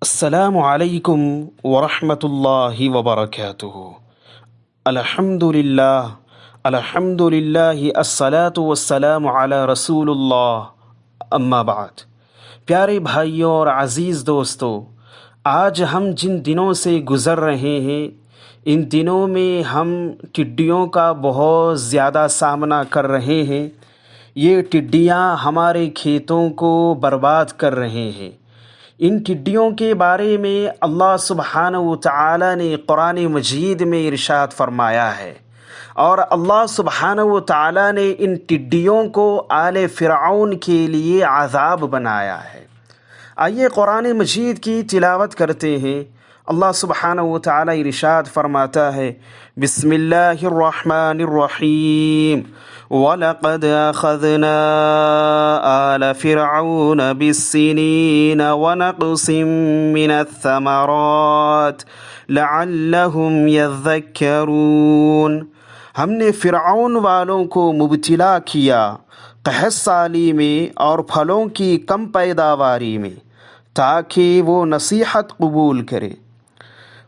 السلام علیکم ورحمۃ اللہ وبرکاتہ۔ الحمد للہ الحمد للہ الصلاۃ والسلام علی رسول اللہ، اما بعد۔ پیارے بھائیوں اور عزیز دوستو، آج ہم جن دنوں سے گزر رہے ہیں، ان دنوں میں ہم ٹڈیوں کا بہت زیادہ سامنا کر رہے ہیں۔ یہ ٹڈیاں ہمارے کھیتوں کو برباد کر رہے ہیں۔ ان ٹڈیوں کے بارے میں اللہ سبحانہ و تعالی نے قرآن مجید میں ارشاد فرمایا ہے، اور اللہ سبحانہ و تعالی نے ان ٹڈیوں کو آل فرعون کے لیے عذاب بنایا ہے۔ آئیے قرآن مجید کی تلاوت کرتے ہیں۔ اللہ سبحانہ و تعالی ارشاد فرماتا ہے، بسم اللہ الرحمن الرحیم، وَلَقَدْ أَخَذْنَا آلَ فِرْعَوْنَ بِالسِّنِينَ وَنَقْصٍ مِّنَ الثَّمَرَاتِ لَعَلَّهُمْ يَذَّكَّرُونَ۔ ہم نے فرعون والوں کو مبتلا کیا قحط سالی میں اور پھلوں کی کم پیداواری میں، تاکہ وہ نصیحت قبول کرے۔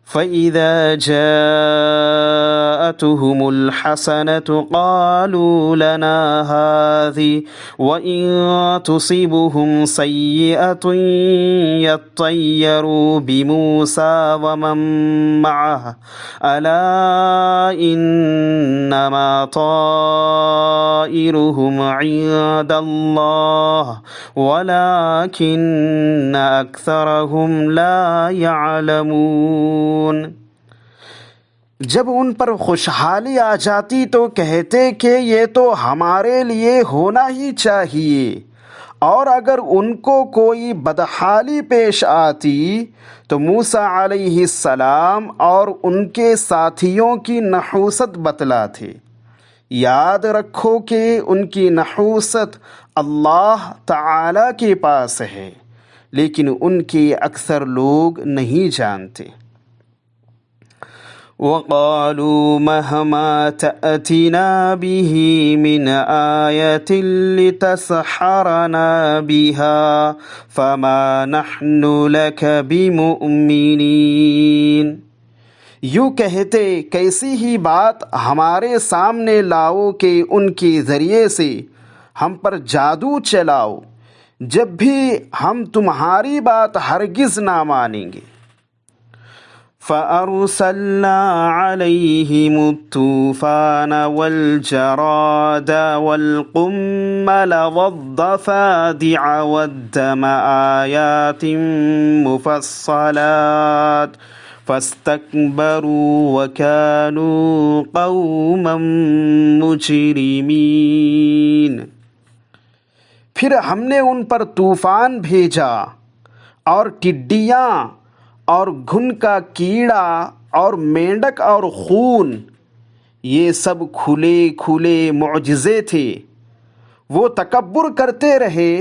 فَإِذَا جَاءَتْهُمُ الْحَسَنَةُ قَالُوا لَنَا هَٰذِهِ وَإِن تُصِبْهُمْ سَيِّئَةٌ يَطَّيَّرُوا بِمُوسَىٰ وَمَن مَّعَهُ أَلَا إِنَّمَا طَائِرُهُمْ عِندَ اللَّهِ وَلَٰكِنَّ أَكْثَرَهُمْ لَا يَعْلَمُونَ۔ جب ان پر خوشحالی آ جاتی تو کہتے کہ یہ تو ہمارے لیے ہونا ہی چاہیے، اور اگر ان کو کوئی بدحالی پیش آتی تو موسیٰ علیہ السلام اور ان کے ساتھیوں کی نحوست بتلاتے۔ یاد رکھو کہ ان کی نحوست اللہ تعالی کے پاس ہے، لیکن ان کے اکثر لوگ نہیں جانتے۔ وَقَالُوا مَهْمَا تَأْتِنَا بِهِ مِنْ آيَةٍ لِتَسْحَرَنَا بِهَا فَمَا نَحْنُ لَكَ بِمُؤْمِنِينَ۔ یوں کہتے، کیسی ہی بات ہمارے سامنے لاؤ کہ ان کے ذریعے سے ہم پر جادو چلاؤ، جب بھی ہم تمہاری بات ہرگز نہ مانیں گے۔ فَأَرْسَلْنَا عَلَيْهِمُ الطُّوفَانَ وَالْجَرَادَ وَالْقُمَّلَ وَالضَّفَادِعَ وَالدَّمَ آيَاتٍ مُفَصَّلَاتٍ فَاسْتَكْبَرُوا وَكَانُوا قَوْمًا مُجْرِمِينَ۔ پھر ہم نے ان پر طوفان بھیجا اور ٹڈیاں اور گھن کا کیڑا اور مینڈک اور خون، یہ سب کھلے کھلے معجزے تھے۔ وہ تکبر کرتے رہے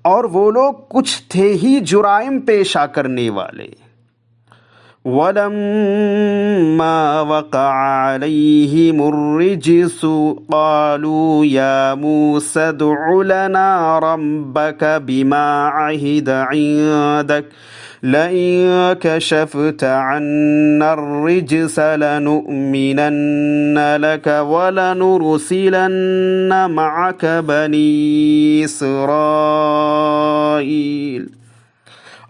اور وہ لوگ کچھ تھے ہی جرائم پیشہ کرنے والے۔ وَلَمَّا وَقَعَ عَلَيْهِمُ الرِّجْسُ قَالُوا يَا مُوسَى ادْعُ لَنَا رَبَّكَ بِمَا عَهِدَ عِندَكَ لَئِن كَشَفْتَ عَنَّا الرِّجْسَ لَنُؤْمِنَنَّ لَكَ وَلَنُرْسِلَنَّ مَعَكَ بَنِي إِسْرَائِيلَ۔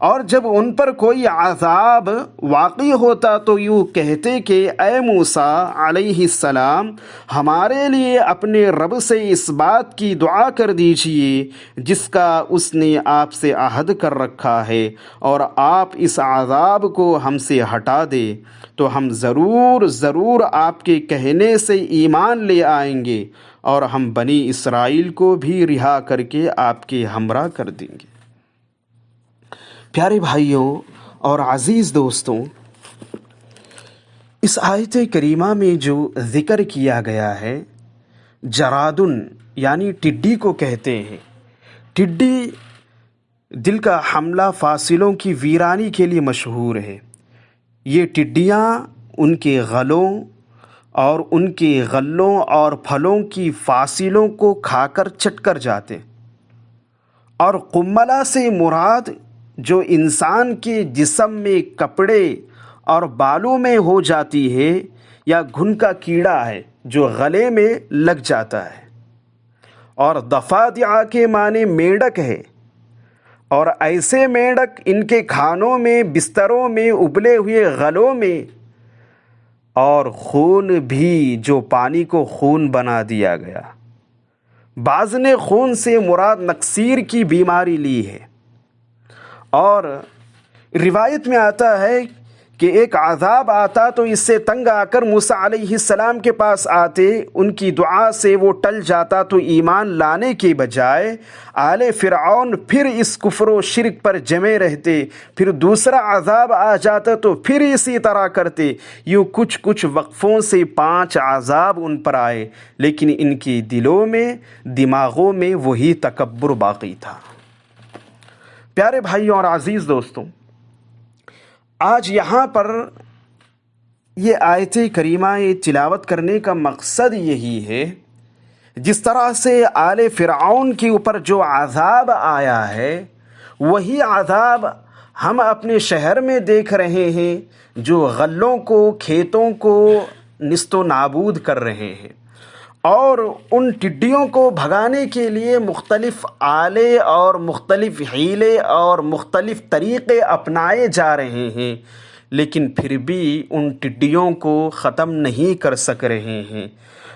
اور جب ان پر کوئی عذاب واقع ہوتا تو یوں کہتے کہ اے موسیٰ علیہ السلام، ہمارے لیے اپنے رب سے اس بات کی دعا کر دیجئے جس کا اس نے آپ سے عہد کر رکھا ہے، اور آپ اس عذاب کو ہم سے ہٹا دے تو ہم ضرور آپ کے کہنے سے ایمان لے آئیں گے، اور ہم بنی اسرائیل کو بھی رہا کر کے آپ کے ہمراہ کر دیں گے۔ پیارے بھائیوں اور عزیز دوستوں، اس آیت کریمہ میں جو ذکر کیا گیا ہے، جرادن یعنی ٹڈی کو کہتے ہیں۔ ٹڈی دل کا حملہ فاصلوں کی ویرانی کے لیے مشہور ہے۔ یہ ٹڈیاں ان کے غلوں اور پھلوں کی فاصلوں کو کھا کر چٹ کر جاتے، اور قملہ سے مراد جو انسان کے جسم میں کپڑے اور بالوں میں ہو جاتی ہے، یا گھن کا کیڑا ہے جو گلے میں لگ جاتا ہے، اور ضفادع کے معنی میںڈک ہے، اور ایسے میںڈک ان کے کھانوں میں، بستروں میں، ابلے ہوئے غلوں میں، اور خون بھی جو پانی کو خون بنا دیا گیا۔ بعض نے خون سے مراد نقصیر کی بیماری لی ہے، اور روایت میں آتا ہے کہ ایک عذاب آتا تو اس سے تنگ آ کر موسیٰ علیہ السلام کے پاس آتے، ان کی دعا سے وہ ٹل جاتا تو ایمان لانے کے بجائے آل فرعون پھر اس کفر و شرک پر جمے رہتے، پھر دوسرا عذاب آ جاتا تو پھر اسی طرح کرتے، یوں کچھ وقفوں سے 5 عذاب ان پر آئے، لیکن ان کے دلوں میں، دماغوں میں وہی تکبر باقی تھا۔ پیارے بھائیوں اور عزیز دوستوں، آج یہاں پر یہ آیت کریمہ تلاوت کرنے کا مقصد یہی ہے، جس طرح سے آل فرعون کے اوپر جو عذاب آیا ہے وہی عذاب ہم اپنے شہر میں دیکھ رہے ہیں، جو غلوں کو، کھیتوں کو نیست و نابود کر رہے ہیں، اور ان ٹڈیوں کو بھگانے کے لیے مختلف آلے اور مختلف حیلے اور مختلف طریقے اپنائے جا رہے ہیں، لیکن پھر بھی ان ٹڈیوں کو ختم نہیں کر سک رہے ہیں۔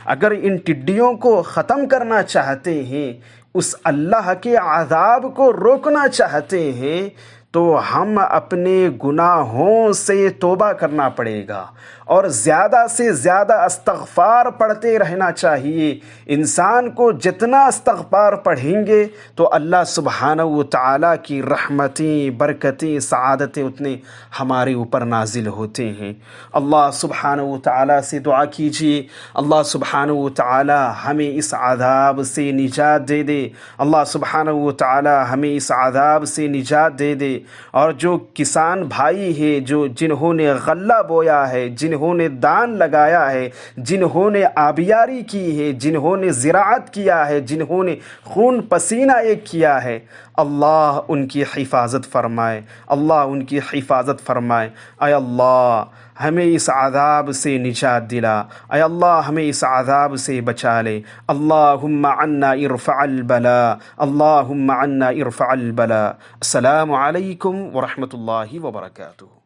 اگر ان ٹڈیوں کو ختم کرنا چاہتے ہیں، اس اللہ کے عذاب کو روکنا چاہتے ہیں، تو ہم اپنے گناہوں سے توبہ کرنا پڑے گا، اور زیادہ سے زیادہ استغفار پڑھتے رہنا چاہیے۔ انسان کو جتنا استغفار پڑھیں گے تو اللہ سبحانہ و تعالیٰ کی رحمتیں، برکتیں، سعادتیں اتنے ہمارے اوپر نازل ہوتے ہیں۔ اللہ سبحانہ و تعالیٰ سے دعا کیجیے، اللہ سبحانہ و تعالیٰ ہمیں اس عذاب سے نجات دے دے، اللہ سبحانہ و تعالیٰ ہمیں اس عذاب سے نجات دے دے۔ اور جو کسان بھائی ہیں، جنہوں نے غلہ بویا ہے، جنہوں نے دان لگایا ہے، جنہوں نے آبیاری کی ہے، جنہوں نے زراعت کیا ہے، جنہوں نے خون پسینہ ایک کیا ہے، اللہ ان کی حفاظت فرمائے، اللہ ان کی حفاظت فرمائے۔ اے اللہ ہمیں اس عذاب سے نجات دلا، اے اللہ ہمیں اس عذاب سے بچا لے۔ اللہم عنا ارفع البلاء، اللہم عنا ارفع البلاء۔ السلام علیکم ورحمۃ اللہ وبرکاتہ۔